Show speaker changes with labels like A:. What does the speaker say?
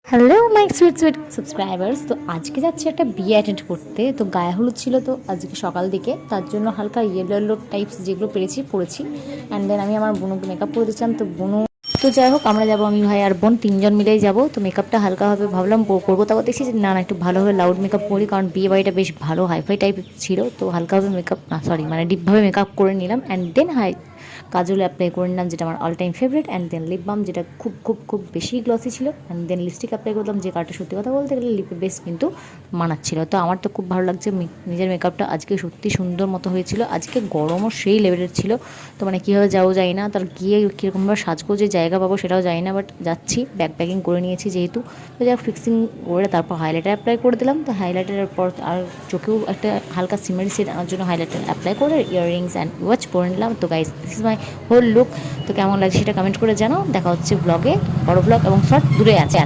A: Hello my sweet sweet subscribers. তো আজকে যাচ্ছি একটা বিয়ে অ্যাটেন্ড করতে। তো গায়ে হলুদ ছিল, তো আজকে সকাল দিকে, তার জন্য হালকা ইয়েলো ইয়েলো টাইপস যেগুলো পরেছি। অ্যান্ড দেন আমি আমার বোনকে মেকআপ করে দিচ্ছিলাম। তো বোনও, তো যাই হোক আমরা যাবো, আমি ভাই আর বোন তিনজন মিলেই যাবো। তো মেকআপটা হালকাভাবে ভাবলাম করবো, তারপর দেখছি যে না না, একটু ভালোভাবে লাউড মেকআপ করি, কারণ বিয়ে বাড়িটা বেশ ভালো হাইফাই টাইপের ছিল। তো হালকাভাবে মেকআপ, না সরি মানে ডিপভাবে মেকআপ করে নিলাম। অ্যান্ড দেন কাজল অ্যাপ্লাই করে নিলাম, যেটা আমার all time favourite. And then lip balm, যেটা খুব খুব খুব বেশি গ্লসি ছিল। অ্যান্ড দেন লিপস্টিক অ্যাপ্লাই করলাম, যে কারটা সত্যি কথা বলতে গেলে লিপে বেস কিন্তু মানাচ্ছিল। তো আমার তো খুব ভালো লাগছে, নিজের মেকআপটা আজকে সত্যি সুন্দর মতো হয়েছিল। আজকে গরমও সেই লেভেলের ছিল। তো মানে কীভাবে যাবো যাই না, তার গিয়ে কীরকমভাবে সাজগোজে জায়গা পাবো সেটাও জানি না, বাট যাচ্ছি, ব্যাগ প্যাকিং করে নিয়েছি যেহেতু। তো যা ফিক্সিং করে তারপর হাইলাইটার অ্যাপ্লাই করে দিলাম। তো হাইলাইটারের পর আর চোখেও একটা হালকা সিমারি সেট আনার জন্য হাইলাইটার অ্যাপ্লাই করে ইয়াররিংস অ্যান্ড ওয়াচ পরে নিলাম। তো guys, this is my whole look. তো কেমন লাগছে সেটা কমেন্ট করে জানাও। দেখা হচ্ছে ব্লগে, বড় ব্লগ এবং শর্ট দূরে আছে।